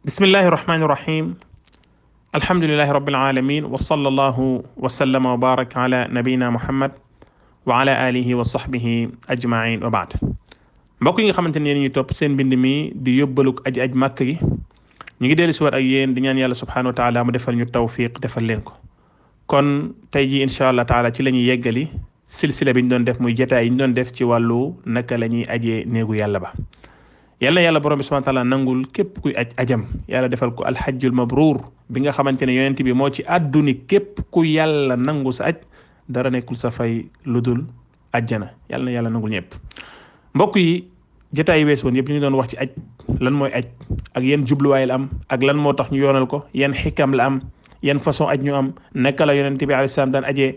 bismillahi rahmani rahim alhamdulillahi rabbil alamin wa sallallahu wa sallama wa baraka ala nabina muhammad wa ala alihi wa sahbihi ajmain wa baad. mbokk yi nga xamante ne yéen ñuy topp seen mbind mi di yóbbaluk aj màkk gi ñu ngi dellu si waat ak yéen di ñaan yàlla subhanahu wa taala mu defal ñu tawfiq defal leen ko. kon tey ji incha allah taala ci la ñuy yeggali silsila bi ñu doon def muy jotaay yi ñu doon def ci wàllu naka la ñuy ajee néegu yàlla ba. yàlla yàlla borom bi subhanahu wa taala nangul képp kuy ajam yàlla defal ko alhajjul mabruur bi nga xamante ne yonent bi moo ci àdduni képp ku yàlla nangu sa aj dara nekkul sa fay lu dul ajjana yàlla na yàlla nangul ñëpp. mbokk yi jotaay yi wees woon yëpp ñu ngi doon wax ci aj lan mooy aj ak yan jubluwaay la am ak lan moo tax ñu yoonal ko yan xikam la am yan façon aj ñu am naka la yonent bi alayhi salaam daan ajee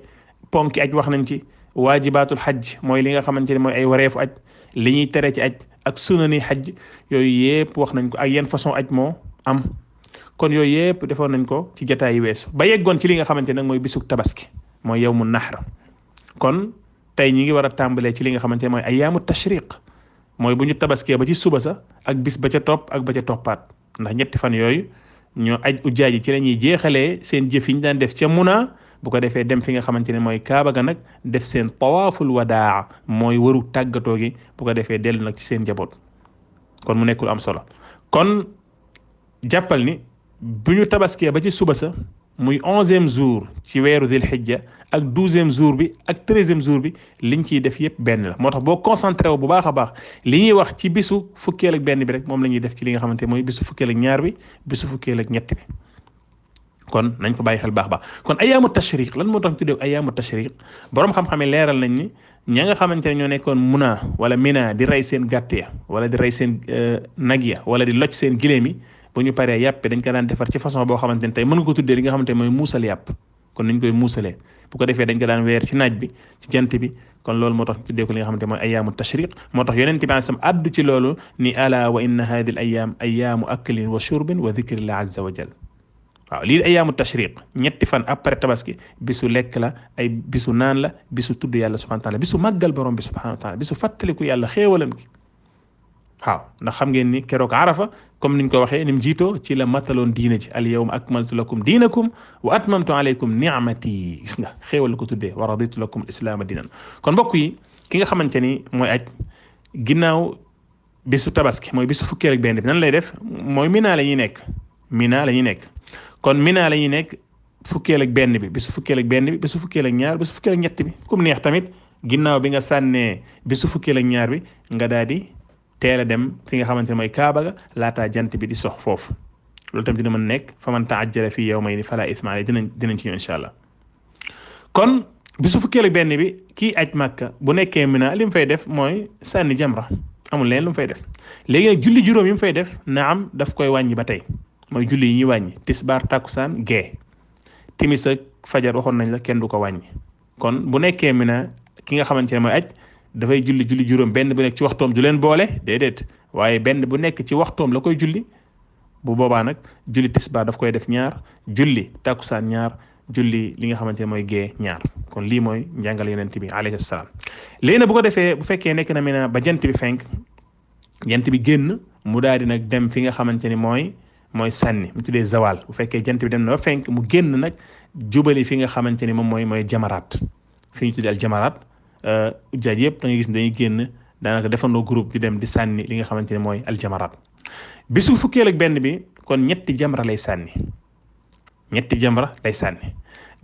ponki aj wax nañ ci waajibaatul xaj mooy li nga xamante ne mooy ay wareefu aj li ñuy tere ci aj ak sunani xaj yooyu yëpp wax nañ ko ak yan façon aj moo am kon yooyu yëpp defoon nañ ko ci jotaay yi weesu ba yeggoon ci li nga xamante nag mooy bisuk tabaski mooy yawmu nahr. kon tey ñi ngi war a tàmbalee ci li nga xamante ne mooy ayyaamu tashriq mooy bu ñu tabaskee ba ci suba sa ak bis ba ca topp ak ba ca toppaat ndax ñetti fan yooyu ñoo aj ujjaaj yi ci la ñuy jeexalee seen jëf yi ñu daan def ca Muna bu ko defee dem fi nga xamante ne mooy Kaaba ga nag def seen tawaaful wadaa mooy waru tàggatoo gi bu ko defee dellu nag ci seen njaboot kon mu nekkul am solo. kon jàppal ni bu ñu tabaskee ba ci suba sa muy 11e jour ci weeru Dil Hijja ak 12e jour bi ak 13e jour bi liñ ciy def yëpp benn la moo tax boo concentré wu bu baax a baax li ñuy wax ci bisu fukkeel ak benn bi rek moom la ñuy def ci li nga xamante mooy bisu fukkeel ak ñaar bi bisu fukkeel ak ñett bi. kon nañ ko bàyyi xel baax baax kon ayaamu tashriq lan moo tax ñu tuddee ayaamu tashriq borom xam-xam yi leeral nañ ni ña nga xamante ne ñoo nekkoon Muna wala Mina di rey seen gàtt ya wala di rey seen nag ya wala di loj seen giléem yi bu ñu paree yàpp dañ ko daan defar ci façon boo xamante ne tey mën nga ko tuddee li nga xamante ne mooy muusal yàpp kon nañ koy muusalee bu ko defee dañ ko daan weer ci naaj bi ci jant bi kon loolu moo tax ñu tuddee ko li nga xamante ne mooy ayaamu tashriq moo tax yonent bi sam addu ci loolu ni ala wa inna hadi al ayam ayaamu aklin wa shurbin wa dhikrillah azza wa jal. waaw lii ayaamu tashriq ñetti fan après tabaski bisu lekk la ay bisu naan la bisu tudd yàlla subhanahu wa taala bisu màggal borom bi subhanahu wa taala bisu fàttaliku yàlla xéewalam gi waaw ndax xam ngeen ni keroog arafa comme niñ ko waxee ni mu jiitoo ci la mataloon diina ji al yawma akmaltu lakum diinakum wa atmamtu alaykum ni'mati gis nga xéewal la ko tuddee wa raditu lakum islaama diinan. kon mbokk yi ki nga xamante ni mooy aj ginnaaw bisu tabaski mooy bisu fukkeel ak benn bi nan lay def mooy Mina la ñuy nekk Mina la ñuy nekk. kon Mina la ñuy nekk fukkeel ak benn bi bisu fukkeel ak benn bi bisu fukkeel ak ñaar bisu fukkeel ak ñett bi comme neex tamit ginnaaw bi nga sànnee bisu fukkeel ak ñaar bi nga daal di teel a dem fi nga xamante ne mooy Kaaba ga laataa jant bi di sox foofu loolu tamit dina mën nekk fa man ta'ajjala fii yawmayni falaa isma alayhi dinañ ci ñëw incha allah. kon bisu fukkeel ak benn bi kii aj Makka bu nekkee Mina li mu fay def mooy sànni jamra amul leen lu mu fay def léegi nag julli juróom yi mu fay def naam daf koy wàññi ba tey. mooy julli yi ñuy wàññi tisbaar takkusaan gee timis ak fajar waxoon nañ la kenn du ko wàññi. kon bu nekkee Mina ki nga xamante ne mooy aj dafay julli juróom benn bu nekk ci waxtoom du leen boole déedéet waaye benn bu nekk ci waxtoom la koy julli bu boobaa nag julli tisbaar daf koy def ñaar julli takkusaan ñaar julli li nga xamante ne mooy gee ñaar kon lii mooy njàngal yonent bi alayhi salaam. léegi nag bu ko defee bu fekkee nekk na Mina ba jant bi fenk jant bi génn mu daal di nag dem fi nga xamante ni mooy sànni mu tuddee zawal bu fekkee jant bi dem na ba fenk mu génn nag jubali fi nga xamante ni moom mooy jamaraat fi ñu tuddee al jamaraat ujjaaj yëpp da ngay gis ne dañuy génn daanaka defandoo groupe di dem di sànni li nga xamante ni mooy al jamaraat bisu fukkeel ak benn bi kon ñetti jamra lay sànni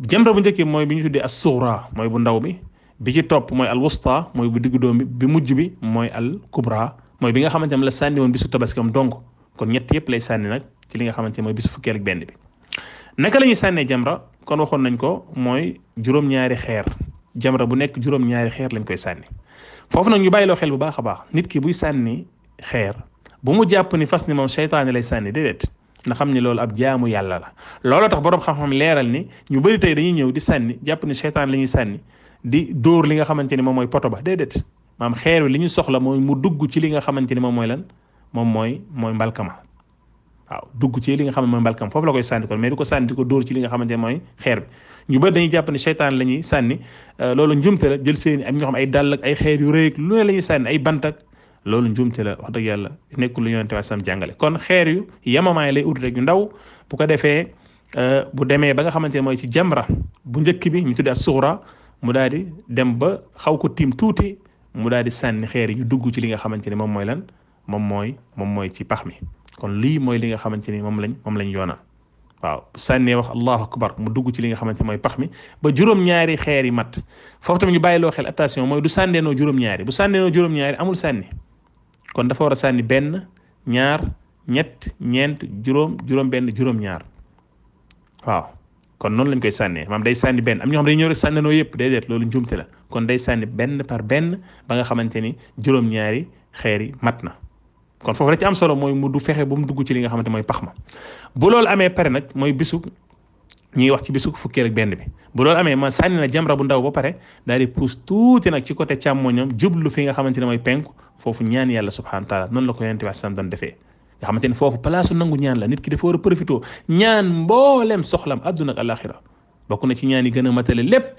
jamra bu njëkk mooy bi ñu tuddee as sughra mooy bu ndaw bi ci topp mooy al wusta mooy bu diggu doom bi mujj bi mooy al kubra mooy bi nga xamante ne la sànni woon bisu tabaskam donc kon ñett yëpp lay sànni nag ci li nga xamante ne mooy bisu fukkeel ak benn bi. naka la ñuy sànnee jamra kon waxoon nañ ko mooy juróom-ñaari xeer jamra bu nekk juróom-ñaari xeer lañ koy sànni foofu nag ñu bàyyiloo xel bu baax a baax nit ki buy sànni xeer bu mu jàpp ni fas ni moom seytaane lay sànni déedéet na xam ni loolu ab jaamu yàlla la. looloo tax borom xam-xam leeral ni ñu bëri tey dañuy ñëw di sànni jàpp ni seytaane la ñuy sànni di dóor li nga xamante ni moom mooy poto ba déedéet maam xeer wi li ñu soxla mooy mu dugg ci li nga xamante ni moom mooy lan moom mooy mbalkama waaw dugg ci li nga xam ne mooy mbalkam foofu la koy sànni kon mais du ko sànni di ko dóor ci li nga xamante ne mooy xeer bi ñu bëri dañuy jàpp ne seytaan la ñuy sànni loolu njumte la jël seeni am ñoo xam ay dàll ak ay xeer yu rëy ak lu ne la ñuy sànni ay bant ak loolu njuumte la wax dëgg yàlla nekkul lu yonent bi sallam jàngale kon xeer yu yemamaay lay ut rek yu ndaw bu ko defee bu demee ba nga xamante ne mooy ci jamra bu njëkk bi ñu tuddee as-sughra mu daal di dem ba xaw ko tiim tuuti mu daal di sànni xeer yi ñu dugg ci li nga xamante ni moom mooy lan moom mooy ci pax mi kon lii mooy li nga xamante ni moom lañ yoonal waaw bu sànnee wax allahu akbar mu dugg ci li nga xamante ni mooy pax mi ba juróom-ñaari xeer yi mat foofu tamit ñu bàyyi loo xel attention mooy du sànneenoo juróom-ñaari bu sànneenoo juróom-ñaari amul sànni kon dafa war a sànni benn ñaar ñett ñeent juróom benn juróom-ñaar waaw kon noonu lañ koy sànnee maam day sànni benn am ñoo xam day ñëw rek sànnenoo yëpp déedéet loolu njuumte la kon day sànni benn par benn ba nga xamante ni juróom-ñaari xeer yi mat na kon foofu la ci am solo mooy mu du fexe ba mu dugg ci li nga xamante mooy pax ma bu loolu amee pare nag mooy bisu ñi ngi wax ci bisu fukkeel ak benn bi bu loolu amee ma sànni na jamra bu ndaw ba pare daal di puus tuuti nag ci côté càmmoñam jublu fi nga xamante ne mooy penku foofu ñaan yàlla subhanahu wa taala noonu la ko yonent bi sallam doon defee nga xamante ni foofu place nangu ñaan la nit ki dafa war a profité ñaan mboolem soxlam adduna ak alaxira bokk na ci ñaan yi gën a matale lépp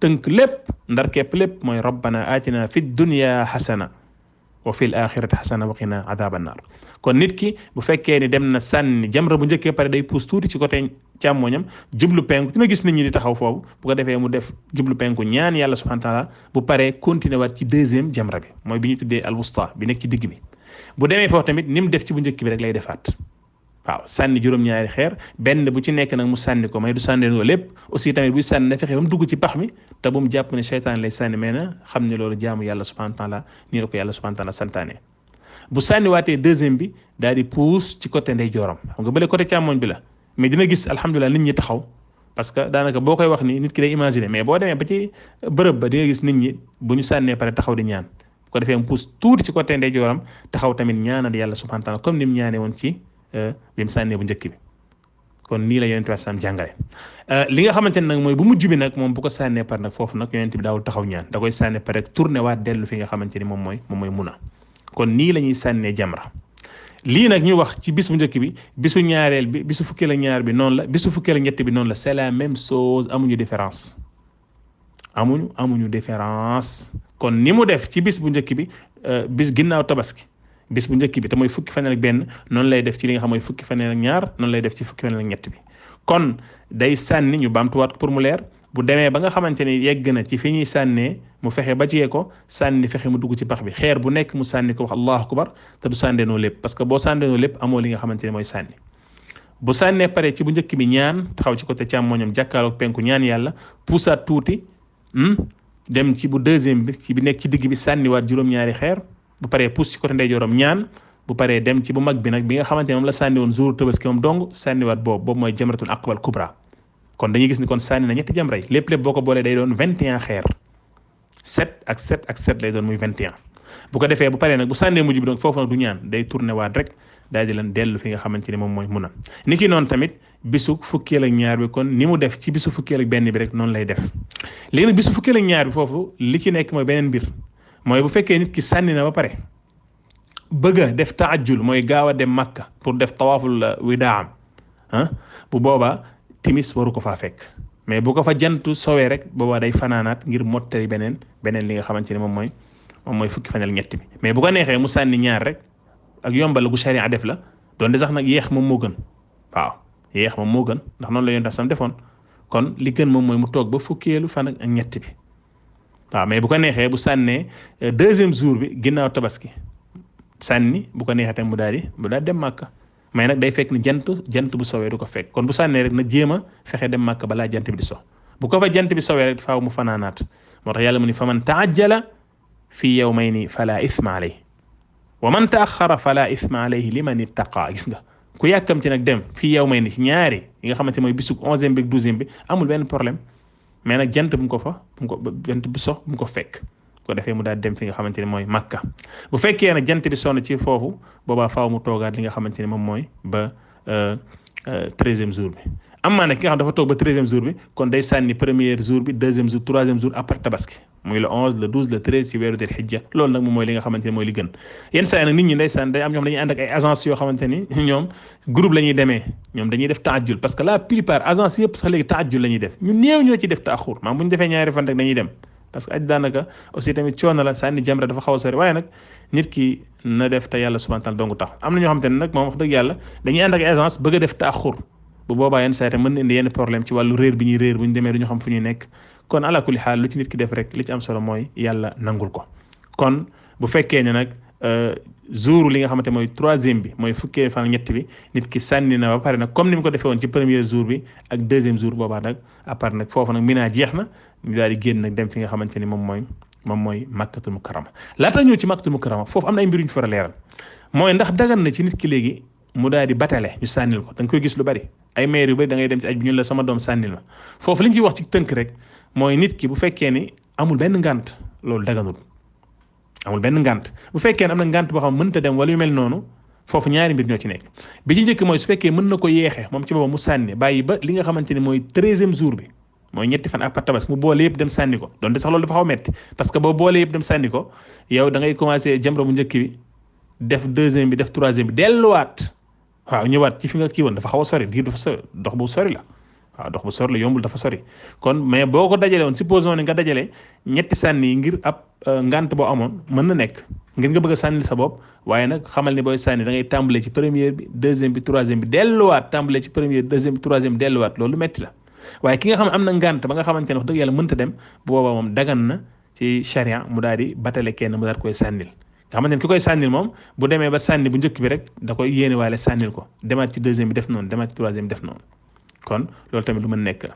tënk lépp ndar képp lépp mooy rabbana atina fi dunya xasana wa fil axirati xasana wa qina adaban nar kon nit ki bu fekkee ni dem na sànni jamra bu njëkkee pare day puus tuuti ci côté càmmoñam jublu penku dina gis nit ñi di taxaw foofu bu ko defee mu def jublu penku ñaan yàlla subhanahu wa taala bu paree continuer waat ci deuxième jamra bi mooy bi ñu tuddee al wusta bi nekk ci digg bi bu demee foofu tamit ni mu def ci bu njëkk bi rek lay defaat waaw sànni juróom-ñaari xeer benn bu ci nekk nag mu sànni ko may du sànnenoo lépp aussi tamit buy sànni na fexe ba mu dugg ci pax mi te bu mu jàpp ne seytaan lay sànni mais na xam ne loolu jaamu yàlla subhanahu wa taala nii la ko yàlla subhanahu wa taala santaane bu sànni waatee deuxième bi daal di puus ci côté ndeyjooram xam nga bële côté càmmoñ bi la mais dina gis alhamdulilah nit ñi taxaw parce que daanaka boo koy wax ni nit ki day imaginer mais boo demee ba ci bërëb ba di nga gis nit ñi bu ñu sànnee pare taxaw di ñaan bu ko defee mu puus tuuti ci côté ndeyjooram taxaw tamit ñaanal yàlla subhanahu wa taala comme ni mu ñaanee woon ci bi mu sànnee bu njëkk bi kon nii la yonent bi sallam jàngale li nga xamante ne nag mooy bu mujj bi nag moom bu ko sànnee par nag foofu nag yonent bi daawul taxaw ñaan da koy sànnee par rek tourné waat dellu fi nga xamante ni moom mooy muna kon nii la ñuy sànnee jamra lii nag ñu wax ci bis bu njëkk bi bisu ñaareel bi bisu fukkeel ak ñaar bi noonu la bisu fukkeel ak ñett bi noonu la c'est la même chose amuñu différence amuñu différence kon ni mu def ci bis bu njëkk bi bis ginnaaw tabaski bis bu njëkk bi te mooy fukki fan ak benn noonu lay def ci li nga xam mooy fukki fan ak ñaar noonu lay def ci fukki fan ak ñett bi kon day sànni ñu baamtuwaat ko pour mu leer bu demee ba nga xamante ni yegg na ci fi ñuy sànnee mu fexe ba jiyee ko sànni fexe mu dugg ci pax bi xeer bu nekk mu sànni ko wax allahu akbar te du sànneenoo lépp parce que boo sànneenoo lépp amoo li nga xamante ni mooy sànni bu sànnee pare ci bu njëkk bi ñaan taxaw ci côté càmmoñam jàkkaarloog penku ñaan yàlla puusaat tuuti dem ci bu deuxième bi ci bi nekk ci digg bi sànniwaat juróom-ñaari xeer bu paree puus ci côté ndeyjooram ñaan bu paree dem ci bu mag bi nag bi nga xamante ne moom la sànni woon jour tabaski moom dong sànniwaat boobu mooy jamratul aqaba al kubra kon dañuy gis ni kon sànni na ñetti jamra yi lépp boo ko boolee day doon 21 xeer 7 ak 7 ak 7 lay doon muy 21 bu ko defee bu paree nag bu sànnee mujj bi donc foofu nag du ñaan day tourné waat rek daal di leen dellu fi nga xamante ni moom mooy mun a ni ki noonu tamit bisu fukkeel ak ñaar bi kon ni mu def ci bisu fukkeel ak benn bi rek noonu lay def léegi nag bisu fukkeel ak ñaar bi foofu li ci nekk mooy beneen mbir mooy bu fekkee nit ki sànni na ba pare bëgg a def taajjul mooy gaaw a dem Makka pour def tawaaful widaam bu boobaa timis waru ko faa fekk mais bu ko fa jantu sowee rek boobaa day fanaanaat ngir mottali beneen li nga xamante ne moom mooy fukki fanal ñett bi mais bu ko neexee mu sànni ñaar rek ak yombal gu sharia def la doon de sax nag yéex moom moo gën waaw yéex moom moo gën ndax noonu la yonent sam defoon kon li gën moom mooy mu toog ba fukkeelu fan ak ñett bi waaw mais bu ko neexee bu sànnee deuxième jour bi ginnaaw tabaski sànni bu ko neexee tamit mu daal di dem Màkka mais nag day fekk ni jant bu sowee du ko fekk kon bu sànnee rek na jéem a fexe dem Màkka balaa jant bi di so bu ko fa jant bi sowee rek faaw mu fanaanaat moo tax yàlla mu ni fa man taajjala fii yawmayni fala ithma alayhi wa man taaxara fala ithma alayhi liman ittaqa gis nga ku yàkkamti nag dem fii yawmayni ci ñaari yi nga xamante mooy bisu 11e bi ak 12e bi amul benn problème mais nag jant bu mu ko jant bi so bu mu ko fekk ko defee mu daal dem fi nga xamante ne mooy Makka bu fekkee nag jant bi sonn ci foofu boobaa faaw mu toogaat li nga xamante ne moom mooy ba 13e jour bi amaa nag ki nga xam dafa toog ba 13e jour bi kon day sànni premier jour bi 2e jour 3e jour après tabaski muy le 11 le 12 le 13 ci weeru Dul Hijja loolu nag moom mooy li nga xamante ne mooy li gën yenn saa yi nag nit ñi ndeysaan day am ñoom dañuy ànd ak ay agence yoo xamante ni ñoom groupe la ñuy demee ñoom dañuy def taajjul parce que la plupart agence yëpp sax léegi taajjul la ñuy def ñu néew ñoo ci def taaxur bu ñu defee ñaari fan rek dañuy dem parce que aj daanaka aussi tamit coono la sànni jamra dafa xaw a sori waaye nag nit ki na def te yàlla subhanahu wa ta'ala dongu tax am na ñoo xamante ne nag moom wax dëgg yàlla dañuy ànd ak aisance bëgg a def taaxur bu boobaa yenn saa yi mën na indi yenn problème ci wàllu réer bi ñuy réer bu ñu demee duñu xam fu ñuy nekk kon ala kulli xaal lu ci nit ki def rek li ci am solo mooy yàlla nangul ko kon bu fekkee ne nag jour li nga xamante mooy troisième bi mooy fukkee fan ñett bi nit ki sànni na ba pare nag comme ni mu ko defee woon ci premier jour bi ak deuxième jour boobaa nag à part nag foofu nag Mina jeex na ñu daal di génn nag dem fi nga xamante ni moom mooy Makkatul Mukarrama laata ñëw ci Makkatul Mukarrama foofu am na ay mbir yu ñu fa war a leeral mooy ndax dagan na ci nit ki léegi mu daal di batale ñu sànnil ko da nga koy gis lu bari ay maire yu bari da ngay dem ci aj bi ñu la sama doom sànnil ma foofu li ñu ciy wax ci tënk rek mooy nit ki bu fekkee ni amul benn ngànt loolu daganul amul benn ngànt bu fekkee ne am na ngànt boo xam mënta dem wala yu mel noonu foofu ñaari mbir ñoo ci nekk bi ci njëkk mooy su fekkee mën na ko yeexee moom ci boppam mu sànni bàyyi ba li nga xamante ni mooy 13e jour bi mooy ñetti fan après Tabaski mu boole yëpp dem sànni ko donte sax loolu dafa xaw a metti parce que boo boole yëpp dem sànni ko yow da ngay commencé jamra bu njëkk bi def deuxième bi def troisième bi delluwaat waaw ñëwaat ci fi nga kii woon dafa xaw a sori diir dafa sori dox bu sori la waaw dox bu sori la yombul dafa sori kon mais boo ko dajale woon supposons ne nga dajale ñetti sànni yi ngir ab ngant boo amoon mën na nekk ngir nga bëgg a sànni sa bopp waaye nag xamal ni booy sànni da ngay tàmbale ci première bi deuxième bi troisième bi delluwaat tàmbale ci première deuxième bi troisième bi delluwaat loolu metti la waaye ki nga xam ne am na ngant ba nga xamante ne wax dëgg yàlla mënta dem bu boobaa moom dagan na ci charia mu daal di batale kenn mu daal koy sànnil nga xamante ne ki koy sànnil moom bu demee ba sànni bu njëkk bi rek da koy yéene waale sànnil ko demaat ci deuxième bi def noonu demaat ci troisième bi def noonu kon loolu tamit lu mën nekk la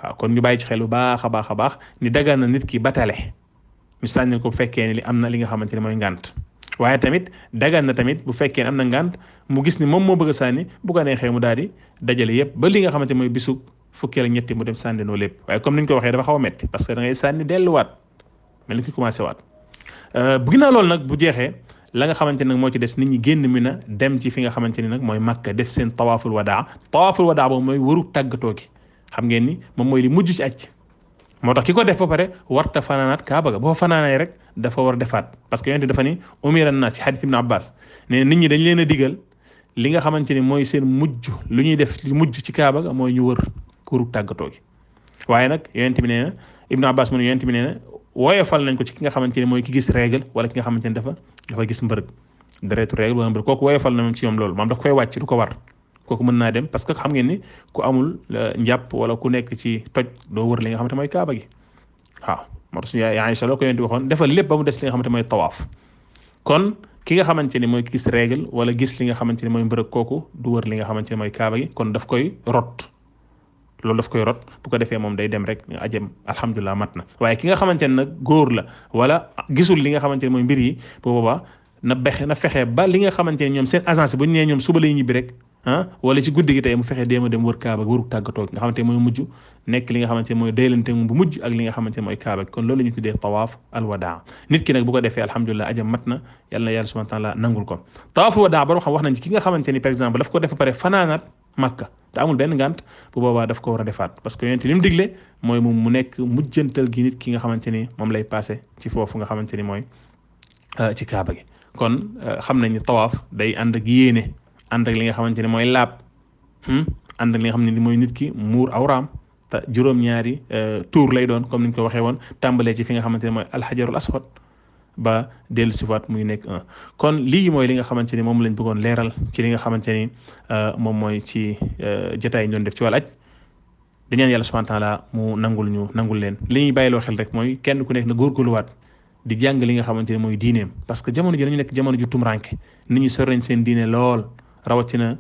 waaw kon ñu bàyyi ci xel bu baax a baax a baax ni dagan na nit ki batale ñu sànnil ko bu fekkee ne li am na li nga xamante ne mooy ngant waaye tamit dagan na tamit bu fekkee ne am na ngant mu gis ni moom moo bëgg a sànni bu ko neexee mu daal di dajale yëpp ba li nga xamante mooy bisu fukkeel ak ñetti mu dem sànni noo lépp waaye comme ni ñu ko waxee dafa xaw a metti parce que da ngay sànni delluwaat mel ni ki commencé waat bu ginnaaw loolu nag bu jeexee la nga xamante ne nag moo ci des nit ñi génn Mina dem ci fi nga xamante ni nag mooy Makka def seen tawaaful wadaa boobu mooy waru tàggatoo gi xam ngeen ni moom mooy li mujj ci aj moo tax ki ko def ba pare warta fanaanaat Kaaba ga boo fanaanee rek dafa war defaat parce que yonent dafa ni umira naas ci hadith Ibn Abbas ne nit ñi dañ leen a digal li nga xamante ni mooy seen mujj lu ñuy def li mujj ci Kaaba ga mooy ñu wër waru tàggatoo gi waaye nag yonent bi nee na Ibn Abbas mu ne yonent bi nee na woyofal nañ ko ci ki nga xamante ni mooy ki gis règle wala ki nga xamante ni dafa gis mbërëg deretu règle wala mbërëg kooku woyofal na moom ci ñoom loolu moom daf koy wàcc du ko war kooku mën naa dem parce que xam ngeen ni ku amul njàpp wala ku nekk ci toj doo wër li nga xamante mooy kaaba gi waaw moo tax suñu yaay Aïcha la ko yonent bi waxoon defal lépp ba mu des li nga xamante mooy tawaaf kon ki nga xamante ni mooy ki gis règle wala gis li nga xamante ni mooy mbërëg kooku du wër li nga xamante ni mooy kaaba gi kon daf koy rot loolu daf koy rot bu ko defee moom day dem rek ajem alhamdulilah mat na waaye ki nga xamante ne nag góor la wala gisul li nga xamante ne mooy mbir yi bu boobaa na fexe ba li nga xamante ne ñoom seen agence bu ñu nee ñoom suba lay ñibbi rek wala ci guddi gi tey mu fexe déema dem wër kaaba wëru tàggatoo nga xamante ne mooy mujj nekk li nga xamante ne mooy daylante bu mujj ak li nga xamante ne mooy kaaba kon loolu la ñu tuddee tawaaf alwadaa nit ki nag bu ko defee alhamdulilah ajam mat na yàlla na yàlla subhanahu wa taala nangul ko tawaaf wadaa borom xam wax nañ ci ki nga xamante ni par exemple daf ko def pare fanaanaat Makka te amul benn ngant bu boobaa daf ko war a defaat parce que yonent li mu digle mooy mu nekk mujjantal gi nit ki nga xamante ni moom lay passé ci foofu nga xamante ni mooy ci kaaba gi kon xam nañ ni tawaaf day ànd ak yéene ànd ak li nga xamante ne mooy laab ànd ak li nga xam ne ni mooy nit ki muur awraam te juróom-ñaari tuur lay doon comme ni ñu ko waxee woon tàmbalee ci fi nga xamante ne mooy alxajarul aswad ba dellu siwaat muy nekk kon lii mooy li nga xamante ni moom lañ bëggoon leeral ci li nga xamante ni moom mooy ci jotaay ñu doon def ci wàllu aj di ñaan yàlla subhanahu wa taala mu nangul leen li ñuy bàyyiloo xel rek mooy kenn ku nekk na góorgóorluwaat di jàng li nga xamante ne mooy diineem parce que jamono ji dañu nekk jamono ju tumranke nit ñi sori nañ seen diine lool rawatina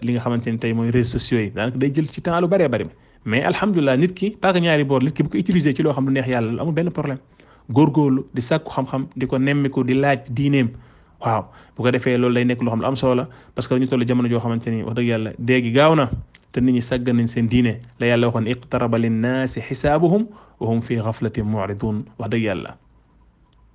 li nga xamante ni tey mooy réseaux sociaux yi daanaka day jël ci temps lu bëree bëri mais alhamdulilah nit ki pas que ñaari boor nit ki bu ko utiliser ci loo xam lu neex yàlla lu amul benn problème góorgóorlu di sàkku xam-xam di ko nemmiku di laaj diineem waaw bu ko defee loolu day nekk loo xam lu am solo la parce que dañu toll jamono joo xamante ni wax dëgg yàlla déegi gaaw na te nit ñi sàggan nañ seen diine la yàlla waxoon iqtaraba linnaasi xisaabuhum wa hum fi ghaflatin mu'ridun wax dëgg yàlla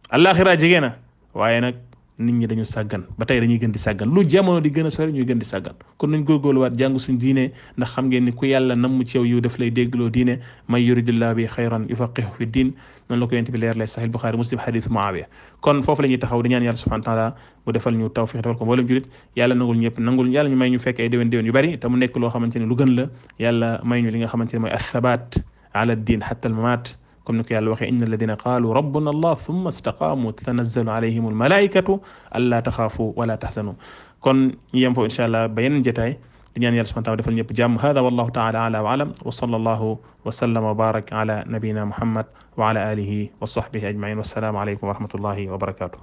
alaxira jege na waaye nag nit ñi dañu sàggan ba tey dañuy gën di sàggan lu jamono di gën a sori ñuy gën di sàggan kon nañ góorgóorluwaat jàng suñ diine ndax xam ngeen ni ku yàlla namm ci yow yu daf lay déggloo diine may yuridillah bi xayran yufaqihu fi din noonu la ko yent bi leer lay sahih Bukhari Muslim hadith Muawiya kon foofu la ñuy taxaw di ñaan yàlla subhanahu wa taala mu defal ñu tawfiq defal ko mboolem julit yàlla nangul ñëpp nangul yàlla ñu may ñu fekk ay déwén yu bari te mu nekk loo xamante ne lu gën la yàlla may ñu li nga xamante ne mooy athabat ala din hatta al mamat comme ni ko yàlla waxee inna alladina qaalu rabbuna allah thumma istaqaamu tatanazzalu alayhim almalaikatu alla taxaafu wala taxsanu. kon ñu yem foofu incha allah ba yeneen jotaay di ñaan yàlla subhanahu wa taala defal ñëpp jàmm. hada wallahu taala ala wa alam wa sallallahu wa sallama wa barak ala nabina muhammad wa ala alihi wa sahbihi ajmain. wassalaamu alaykum wa rahmatullahi wa barakatuh.